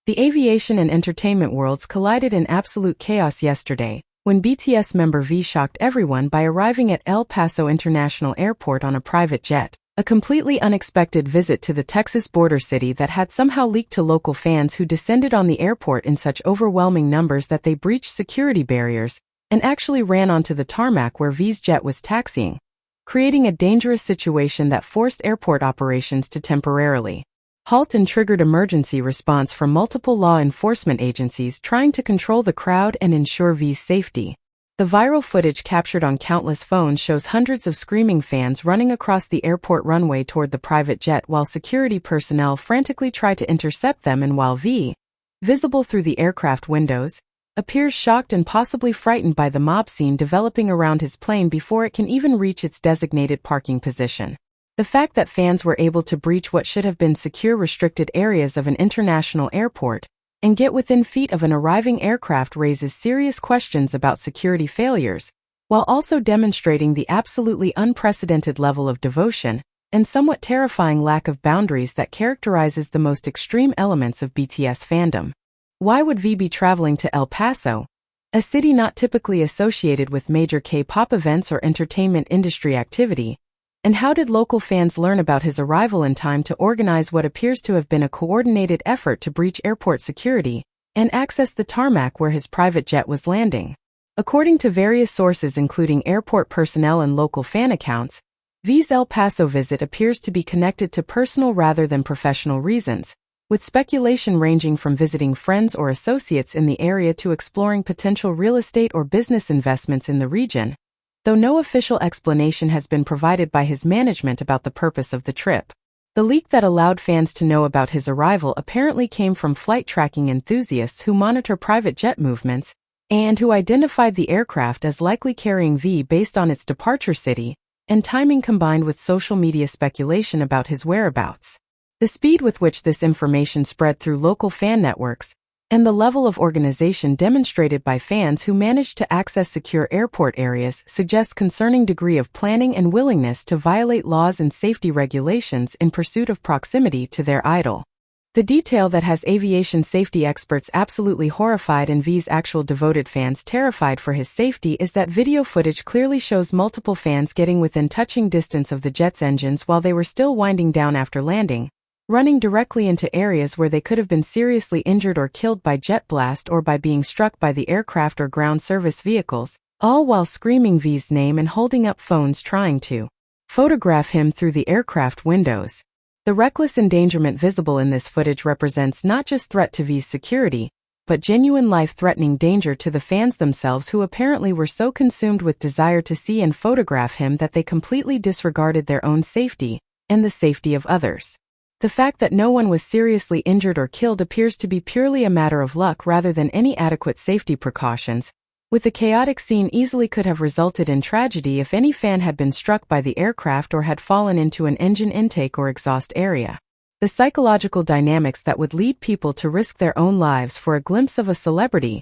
The aviation and entertainment worlds collided in absolute chaos yesterday, when BTS member V shocked everyone by arriving at El Paso International Airport on a private jet, a completely unexpected visit to the Texas border city that had somehow leaked to local fans who descended on the airport in such overwhelming numbers that they breached security barriers and actually ran onto the tarmac where V's jet was taxiing, creating a dangerous situation that forced airport operations to temporarily halt and triggered emergency response from multiple law enforcement agencies trying to control the crowd and ensure V's safety. The viral footage captured on countless phones shows hundreds of screaming fans running across the airport runway toward the private jet while security personnel frantically try to intercept them, and while V, visible through the aircraft windows, appears shocked and possibly frightened by the mob scene developing around his plane before it can even reach its designated parking position. The fact that fans were able to breach what should have been secure restricted areas of an international airport and get within feet of an arriving aircraft raises serious questions about security failures, while also demonstrating the absolutely unprecedented level of devotion and somewhat terrifying lack of boundaries that characterizes the most extreme elements of BTS fandom. Why would V be traveling to El Paso, a city not typically associated with major K-pop events or entertainment industry activity? And how did local fans learn about his arrival in time to organize what appears to have been a coordinated effort to breach airport security and access the tarmac where his private jet was landing? According to various sources including airport personnel and local fan accounts, V's El Paso visit appears to be connected to personal rather than professional reasons, with speculation ranging from visiting friends or associates in the area to exploring potential real estate or business investments in the region, though no official explanation has been provided by his management about the purpose of the trip. The leak that allowed fans to know about his arrival apparently came from flight tracking enthusiasts who monitor private jet movements and who identified the aircraft as likely carrying V based on its departure city and timing, combined with social media speculation about his whereabouts. The speed with which this information spread through local fan networks and the level of organization demonstrated by fans who managed to access secure airport areas suggests concerning degree of planning and willingness to violate laws and safety regulations in pursuit of proximity to their idol. The detail that has aviation safety experts absolutely horrified and V's actual devoted fans terrified for his safety is that video footage clearly shows multiple fans getting within touching distance of the jet's engines while they were still winding down after landing, running directly into areas where they could have been seriously injured or killed by jet blast or by being struck by the aircraft or ground service vehicles, all while screaming V's name and holding up phones trying to photograph him through the aircraft windows. The reckless endangerment visible in this footage represents not just threat to V's security, but genuine life-threatening danger to the fans themselves, who apparently were so consumed with desire to see and photograph him that they completely disregarded their own safety and the safety of others. The fact that no one was seriously injured or killed appears to be purely a matter of luck rather than any adequate safety precautions, with the chaotic scene easily could have resulted in tragedy if any fan had been struck by the aircraft or had fallen into an engine intake or exhaust area. The psychological dynamics that would lead people to risk their own lives for a glimpse of a celebrity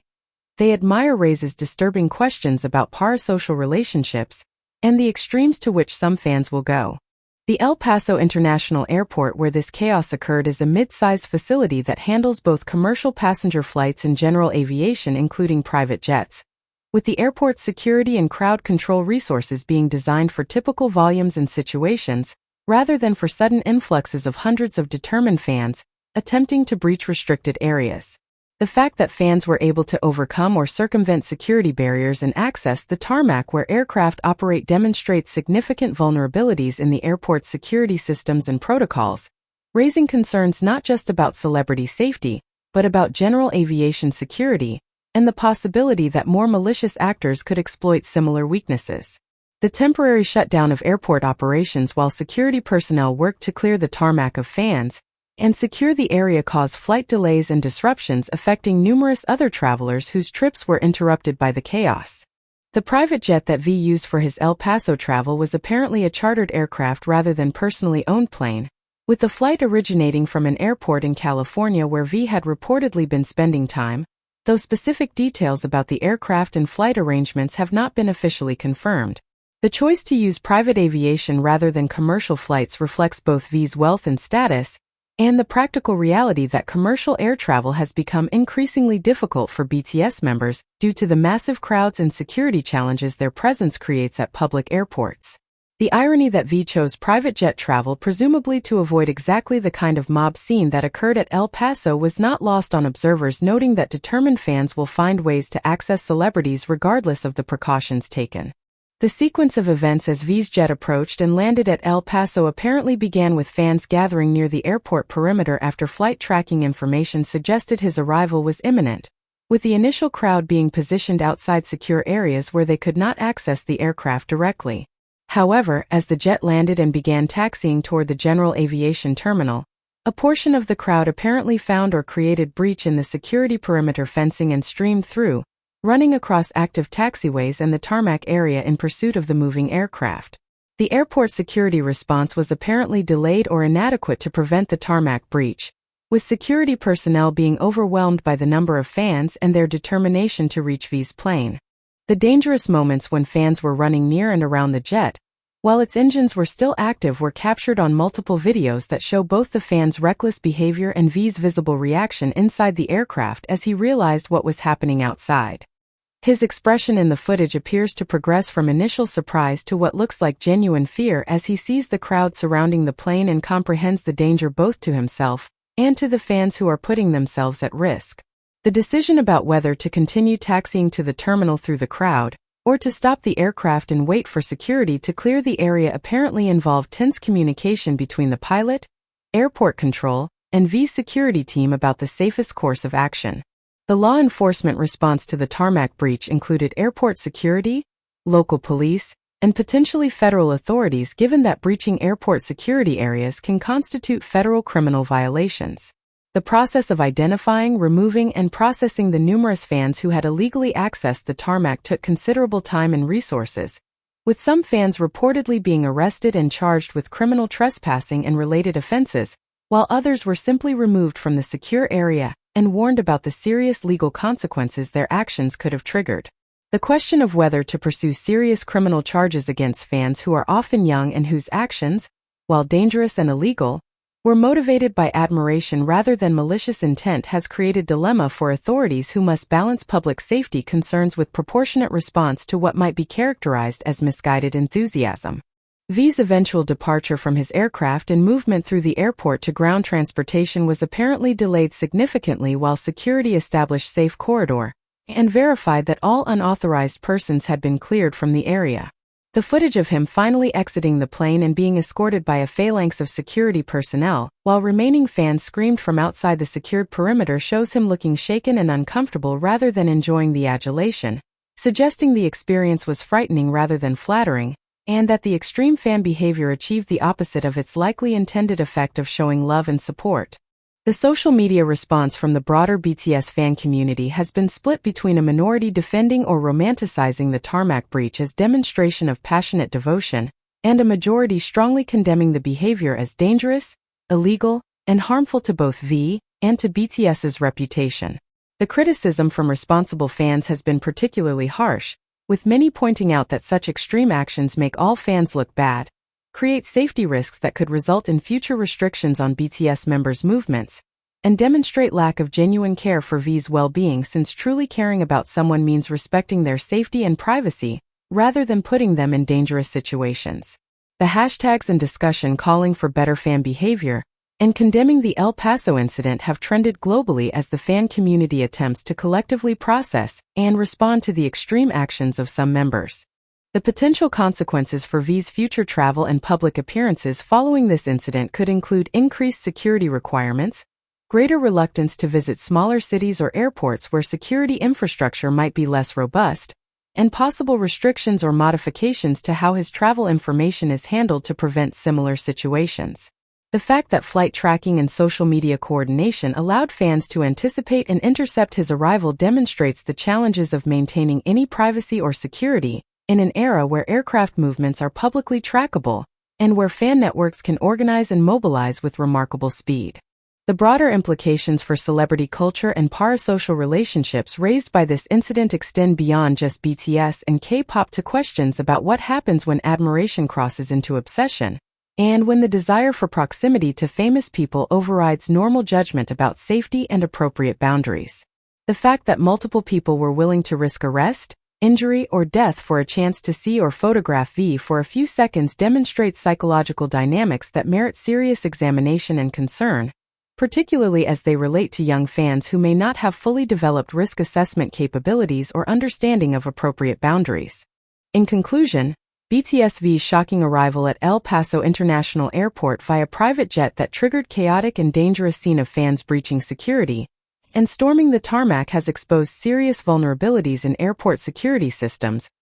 they admire raises disturbing questions about parasocial relationships and the extremes to which some fans will go. The El Paso International Airport where this chaos occurred is a mid-sized facility that handles both commercial passenger flights and general aviation, including private jets, with the airport's security and crowd control resources being designed for typical volumes and situations, rather than for sudden influxes of hundreds of determined fans attempting to breach restricted areas. The fact that fans were able to overcome or circumvent security barriers and access the tarmac where aircraft operate demonstrates significant vulnerabilities in the airport's security systems and protocols, raising concerns not just about celebrity safety, but about general aviation security and the possibility that more malicious actors could exploit similar weaknesses. The temporary shutdown of airport operations while security personnel worked to clear the tarmac of fans and secure the area caused flight delays and disruptions affecting numerous other travelers whose trips were interrupted by the chaos. The private jet that V used for his El Paso travel was apparently a chartered aircraft rather than personally owned plane, with the flight originating from an airport in California where V had reportedly been spending time, though specific details about the aircraft and flight arrangements have not been officially confirmed. The choice to use private aviation rather than commercial flights reflects both V's wealth and status, and the practical reality that commercial air travel has become increasingly difficult for BTS members due to the massive crowds and security challenges their presence creates at public airports. The irony that V chose private jet travel presumably to avoid exactly the kind of mob scene that occurred at El Paso was not lost on observers, noting that determined fans will find ways to access celebrities regardless of the precautions taken. The sequence of events as V's jet approached and landed at El Paso apparently began with fans gathering near the airport perimeter after flight tracking information suggested his arrival was imminent, with the initial crowd being positioned outside secure areas where they could not access the aircraft directly. However, as the jet landed and began taxiing toward the general aviation terminal, a portion of the crowd apparently found or created breach in the security perimeter fencing and streamed through, running across active taxiways and the tarmac area in pursuit of the moving aircraft. The airport security response was apparently delayed or inadequate to prevent the tarmac breach, with security personnel being overwhelmed by the number of fans and their determination to reach V's plane. The dangerous moments when fans were running near and around the jet, while its engines were still active, were captured on multiple videos that show both the fans' reckless behavior and V's visible reaction inside the aircraft as he realized what was happening outside. His expression in the footage appears to progress from initial surprise to what looks like genuine fear as he sees the crowd surrounding the plane and comprehends the danger both to himself and to the fans who are putting themselves at risk. The decision about whether to continue taxiing to the terminal through the crowd, or to stop the aircraft and wait for security to clear the area apparently involved tense communication between the pilot, airport control, and V's security team about the safest course of action. The law enforcement response to the tarmac breach included airport security, local police, and potentially federal authorities, given that breaching airport security areas can constitute federal criminal violations. The process of identifying, removing, and processing the numerous fans who had illegally accessed the tarmac took considerable time and resources, with some fans reportedly being arrested and charged with criminal trespassing and related offenses, while others were simply removed from the secure area and warned about the serious legal consequences their actions could have triggered. The question of whether to pursue serious criminal charges against fans who are often young and whose actions, while dangerous and illegal, were motivated by admiration rather than malicious intent has created dilemma for authorities who must balance public safety concerns with proportionate response to what might be characterized as misguided enthusiasm. V's eventual departure from his aircraft and movement through the airport to ground transportation was apparently delayed significantly while security established safe corridor and verified that all unauthorized persons had been cleared from the area. The footage of him finally exiting the plane and being escorted by a phalanx of security personnel, while remaining fans screamed from outside the secured perimeter, shows him looking shaken and uncomfortable rather than enjoying the adulation, suggesting the experience was frightening rather than flattering, and that the extreme fan behavior achieved the opposite of its likely intended effect of showing love and support. The social media response from the broader BTS fan community has been split between a minority defending or romanticizing the tarmac breach as demonstration of passionate devotion, and a majority strongly condemning the behavior as dangerous, illegal, and harmful to both V and to BTS's reputation. The criticism from responsible fans has been particularly harsh, with many pointing out that such extreme actions make all fans look bad, create safety risks that could result in future restrictions on BTS members' movements, and demonstrate lack of genuine care for V's well-being, since truly caring about someone means respecting their safety and privacy, rather than putting them in dangerous situations. The hashtags and discussion calling for better fan behavior and condemning the El Paso incident have trended globally as the fan community attempts to collectively process and respond to the extreme actions of some members. The potential consequences for V's future travel and public appearances following this incident could include increased security requirements, greater reluctance to visit smaller cities or airports where security infrastructure might be less robust, and possible restrictions or modifications to how his travel information is handled to prevent similar situations. The fact that flight tracking and social media coordination allowed fans to anticipate and intercept his arrival demonstrates the challenges of maintaining any privacy or security in an era where aircraft movements are publicly trackable and where fan networks can organize and mobilize with remarkable speed. The broader implications for celebrity culture and parasocial relationships raised by this incident extend beyond just BTS and K-pop to questions about what happens when admiration crosses into obsession, And when the desire for proximity to famous people overrides normal judgment about safety and appropriate boundaries. The fact that multiple people were willing to risk arrest, injury, or death for a chance to see or photograph V for a few seconds demonstrates psychological dynamics that merit serious examination and concern, particularly as they relate to young fans who may not have fully developed risk assessment capabilities or understanding of appropriate boundaries. In conclusion, BTS V's shocking arrival at El Paso International Airport via private jet that triggered chaotic and dangerous scene of fans breaching security and storming the tarmac has exposed serious vulnerabilities in airport security systems,